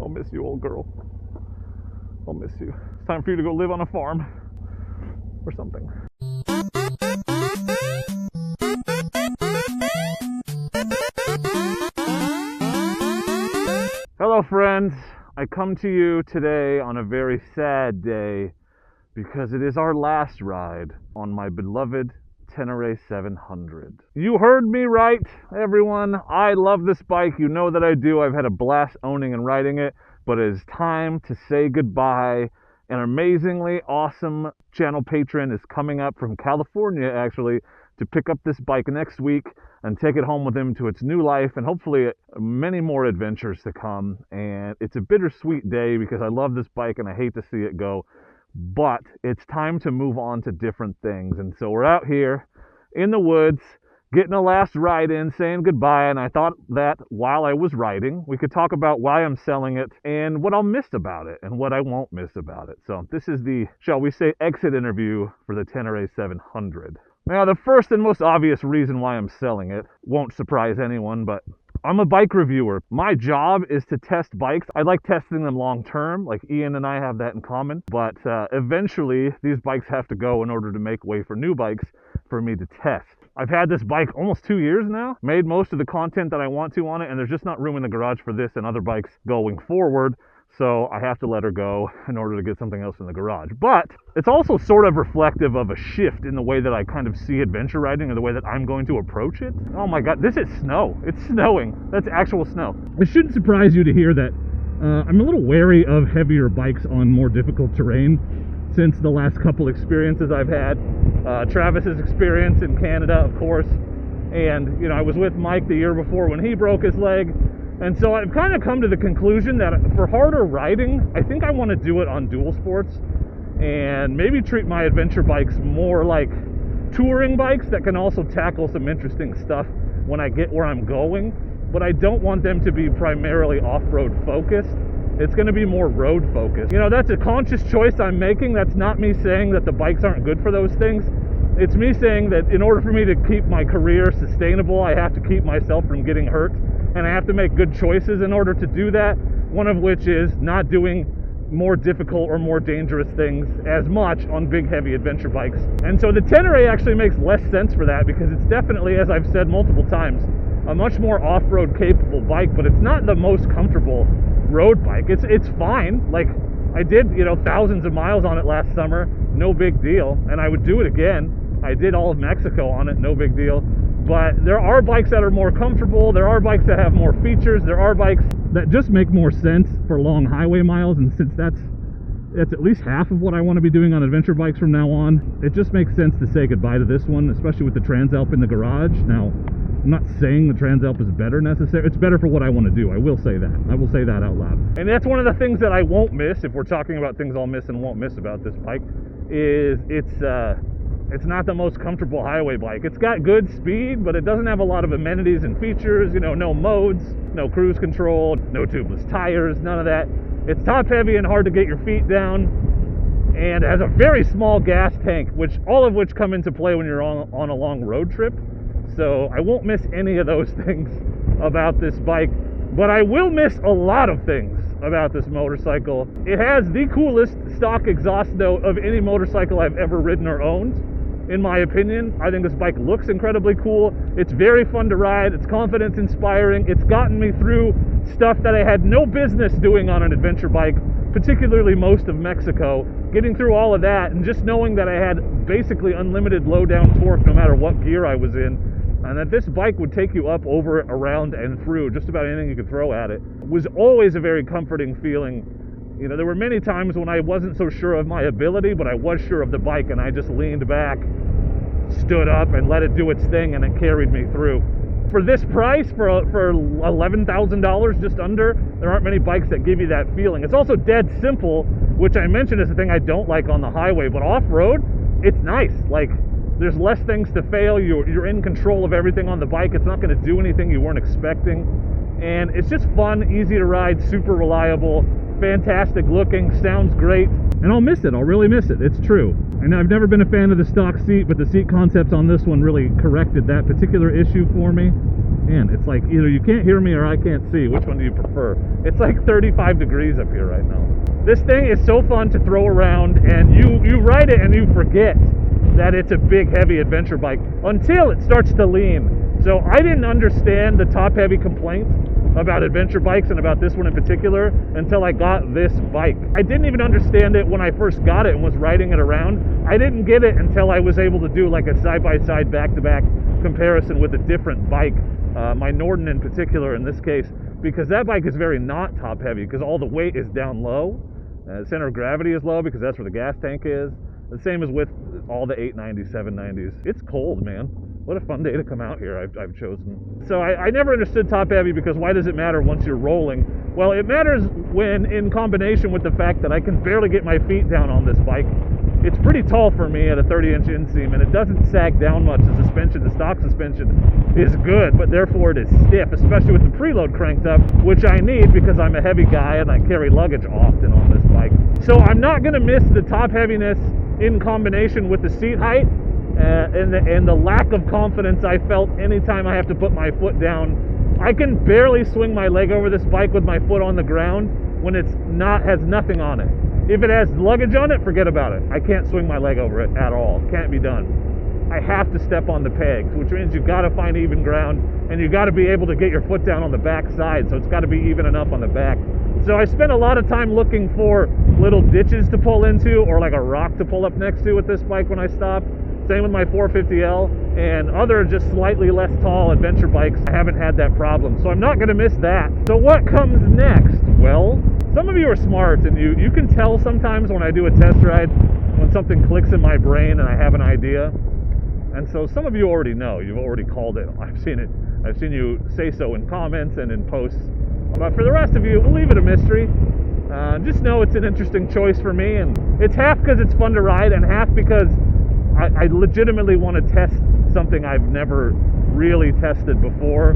I'll miss you, old girl. I'll miss you. It's time for you to go live on a farm or something. Hello, friends. I come to you today on a very sad day because it is our last ride on my beloved Tenere 700. You heard me right, everyone. I love this bike. You know that I do. I've had a blast owning and riding it, but it is time to say goodbye. An amazingly awesome channel patron is coming up from California, actually, to pick up this bike next week and take it home with him to its new life and hopefully many more adventures to come. And it's a bittersweet day because I love this bike and I hate to see it go, but it's time to move on to different things. And so we're out here in the woods getting a last ride in, saying goodbye. And I thought that while I was riding, we could talk about why I'm selling it and what I'll miss about it and what I won't miss about it. So this is the, shall we say, exit interview for the Tenere 700. Now, the first and most obvious reason why I'm selling it won't surprise anyone, but I'm a bike reviewer. My job is to test bikes. I like testing them long term, like Ian and I have that in common, but eventually these bikes have to go in order to make way for new bikes for me to test. I've had this bike almost 2 years now, made most of the content that I want to on it, and there's just not room in the garage for this and other bikes going forward. So I have to let her go in order to get something else in the garage. But it's also sort of reflective of a shift in the way that I kind of see adventure riding and the way that I'm going to approach it. Oh my God, this is snow. It's snowing. That's actual snow. It shouldn't surprise you to hear that I'm a little wary of heavier bikes on more difficult terrain since the last couple experiences I've had. Travis's experience in Canada, of course. And, you know, I was with Mike the year before when he broke his leg. And so I've kind of come to the conclusion that for harder riding, I think I want to do it on dual sports and maybe treat my adventure bikes more like touring bikes that can also tackle some interesting stuff when I get where I'm going. But I don't want them to be primarily off-road focused. It's going to be more road focused. You know, that's a conscious choice I'm making. That's not me saying that the bikes aren't good for those things. It's me saying that in order for me to keep my career sustainable, I have to keep myself from getting hurt. And I have to make good choices in order to do that, one of which is not doing more difficult or more dangerous things as much on big, heavy adventure bikes. And so the Tenere actually makes less sense for that because it's definitely, as I've said multiple times, a much more off-road capable bike, but it's not the most comfortable road bike. It's fine. Like, I did, you know, thousands of miles on it last summer, no big deal, and I would do it again. I did all of Mexico on it, no big deal. But there are bikes that are more comfortable, there are bikes that have more features, there are bikes that just make more sense for long highway miles, and since that's at least half of what I want to be doing on adventure bikes from now on, it just makes sense to say goodbye to this one, especially with the Transalp in the garage. Now, I'm not saying the Transalp is better necessarily, it's better for what I want to do, I will say that. I will say that out loud. And that's one of the things that I won't miss, if we're talking about things I'll miss and won't miss about this bike, is it's not the most comfortable highway bike. It's got good speed, but it doesn't have a lot of amenities and features, you know, no modes, no cruise control, no tubeless tires, none of that. It's top heavy and hard to get your feet down, and it has a very small gas tank, all of which come into play when you're on a long road trip. So I won't miss any of those things about this bike, but I will miss a lot of things about this motorcycle. It has the coolest stock exhaust note of any motorcycle I've ever ridden or owned. In my opinion, I think this bike looks incredibly cool. It's very fun to ride. It's confidence inspiring. It's gotten me through stuff that I had no business doing on an adventure bike, particularly most of Mexico. Getting through all of that and just knowing that I had basically unlimited low down torque no matter what gear I was in, and that this bike would take you up, over, around, and through just about anything you could throw at it, was always a very comforting feeling. You know, there were many times when I wasn't so sure of my ability, but I was sure of the bike, and I just leaned back, stood up, and let it do its thing, and it carried me through. For this price, for $11,000, just under, there aren't many bikes that give you that feeling. It's also dead simple, which I mentioned is the thing I don't like on the highway, but off-road, it's nice. Like, There's less things to fail. You're in control of everything on the bike. It's not going to do anything you weren't expecting. And it's just fun, easy to ride, super reliable, fantastic looking, sounds great. And I'll miss it. I'll really miss it. It's true. And I've never been a fan of the stock seat, but the seat concepts on this one really corrected that particular issue for me. And it's like either you can't hear me or I can't see. Which one do you prefer? It's like 35 degrees up here right now. This thing is so fun to throw around, and you ride it and you forget that it's a big, heavy adventure bike until it starts to lean. So I didn't understand the top-heavy complaint about adventure bikes and about this one in particular until I got this bike. I didn't even understand it when I first got it and was riding it around. I didn't get it until I was able to do like a side-by-side, back-to-back comparison with a different bike, my Norden in particular in this case, because that bike is very not top-heavy because all the weight is down low. Center of gravity is low because that's where the gas tank is. The same as with all the 890s, 790s. It's cold, man. What a fun day to come out here I've chosen. So I never understood top heavy because why does it matter once you're rolling? Well, it matters when in combination with the fact that I can barely get my feet down on this bike. It's pretty tall for me at a 30-inch inseam, and it doesn't sag down much. The suspension, the stock suspension, is good, but therefore it is stiff, especially with the preload cranked up, which I need because I'm a heavy guy and I carry luggage often on this bike. So I'm not going to miss the top heaviness in combination with the seat height and the lack of confidence I felt anytime I have to put my foot down. I can barely swing my leg over this bike with my foot on the ground when it's has nothing on it. If it has luggage on it, forget about it. I can't swing my leg over it at all. Can't be done. I have to step on the pegs, which means you've got to find even ground, and you've got to be able to get your foot down on the back side, so it's got to be even enough on the back. So I spent a lot of time looking for little ditches to pull into or like a rock to pull up next to with this bike when I stop. Same with my 450L and other just slightly less tall adventure bikes. I haven't had that problem, so I'm not going to miss that. So what comes next? Well, some of you are smart, and you can tell sometimes when I do a test ride when something clicks in my brain and I have an idea. And so some of you already know. You've already called it. I've seen it. I've seen you say so in comments and in posts. But for the rest of you, we'll leave it a mystery. Just know it's an interesting choice for me, and it's half because it's fun to ride and half because I legitimately want to test something I've never really tested before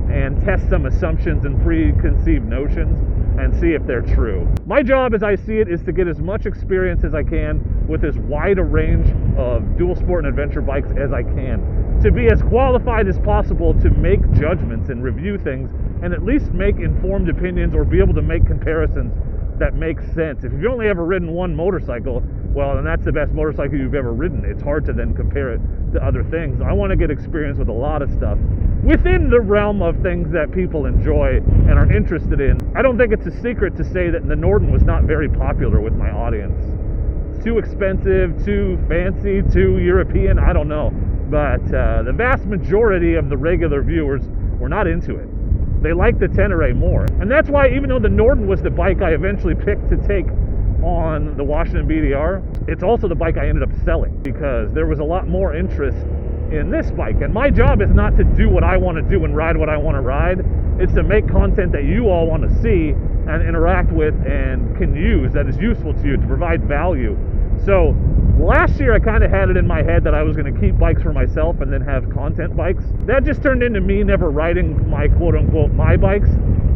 and test some assumptions and preconceived notions and see if they're true. My job, as I see it, is to get as much experience as I can with as wide a range of dual sport and adventure bikes as I can, to be as qualified as possible to make judgments and review things and at least make informed opinions or be able to make comparisons that make sense. If you've only ever ridden one motorcycle, well, then that's the best motorcycle you've ever ridden. It's hard to then compare it to other things. I want to get experience with a lot of stuff within the realm of things that people enjoy and are interested in. I don't think it's a secret to say that the Norden was not very popular with my audience. It's too expensive, too fancy, too European, I don't know. But the vast majority of the regular viewers were not into it. They like the Tenere more. And that's why, even though the Norden was the bike I eventually picked to take on the Washington BDR, it's also the bike I ended up selling because there was a lot more interest in this bike. And my job is not to do what I want to do and ride what I want to ride. It's to make content that you all want to see and interact with and can use that is useful to you to provide value. So last year I kind of had it in my head that I was going to keep bikes for myself and then have content bikes. That just turned into me never riding my quote-unquote my bikes,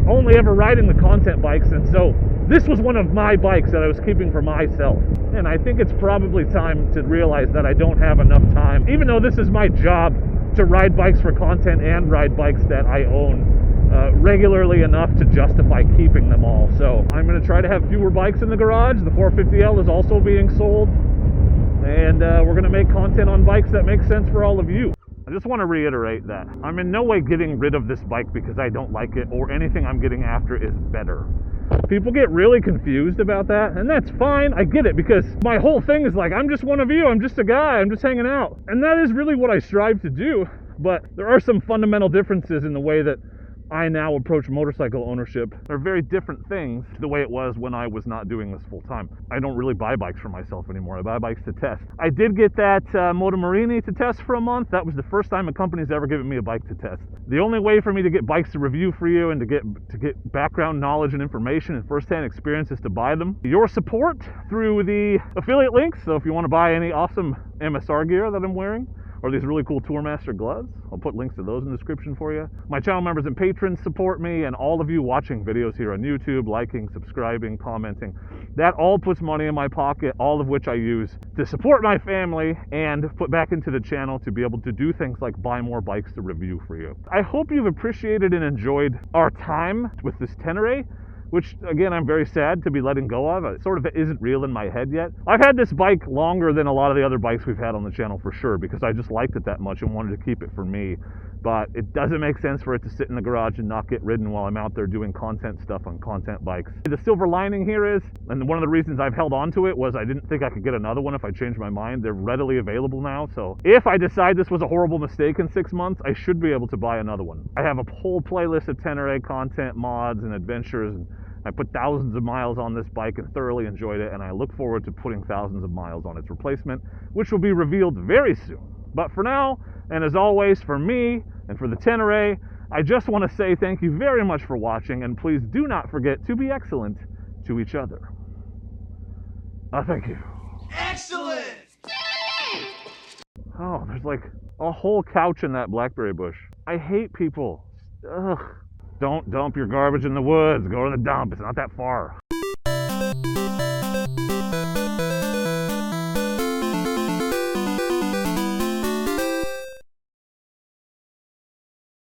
only ever riding the content bikes. And so this was one of my bikes that I was keeping for myself. And I think it's probably time to realize that I don't have enough time, even though this is my job, to ride bikes for content and ride bikes that I own regularly enough to justify keeping them all. So I'm going to try to have fewer bikes in the garage. The 450L is also being sold. And we're going to make content on bikes that make sense for all of you. I just want to reiterate that I'm in no way getting rid of this bike because I don't like it or anything I'm getting after is better. People get really confused about that, and that's fine. I get it, because my whole thing is like, I'm just one of you. I'm just a guy. I'm just hanging out. And that is really what I strive to do. But there are some fundamental differences in the way that I now approach motorcycle ownership. They're very different things the way it was when I was not doing this full time. I don't really buy bikes for myself anymore. I buy bikes to test. I did get that Moto Morini to test for a month. That was the first time a company's ever given me a bike to test. The only way for me to get bikes to review for you and to get background knowledge and information and firsthand experience is to buy them. Your support through the affiliate links. So if you want to buy any awesome MSR gear that I'm wearing, or these really cool Tourmaster gloves. I'll put links to those in the description for you. My channel members and patrons support me, and all of you watching videos here on YouTube, liking, subscribing, commenting, that all puts money in my pocket, all of which I use to support my family and put back into the channel to be able to do things like buy more bikes to review for you. I hope you've appreciated and enjoyed our time with this Tenere, which again, I'm very sad to be letting go of. It sort of isn't real in my head yet. I've had this bike longer than a lot of the other bikes we've had on the channel for sure, because I just liked it that much and wanted to keep it for me. But it doesn't make sense for it to sit in the garage and not get ridden while I'm out there doing content stuff on content bikes. The silver lining here is, and one of the reasons I've held on to it was I didn't think I could get another one if I changed my mind. They're readily available now, so if I decide this was a horrible mistake in 6 months, I should be able to buy another one. I have a whole playlist of Tenere content, mods, and adventures, and I put thousands of miles on this bike and thoroughly enjoyed it, and I look forward to putting thousands of miles on its replacement, which will be revealed very soon. But for now, and as always, for me and for the Tenere, I just want to say thank you very much for watching, and please do not forget to be excellent to each other. Thank you. Excellent! Oh, there's like a whole couch in that blackberry bush. I hate people. Ugh. Don't dump your garbage in the woods. Go to the dump. It's not that far.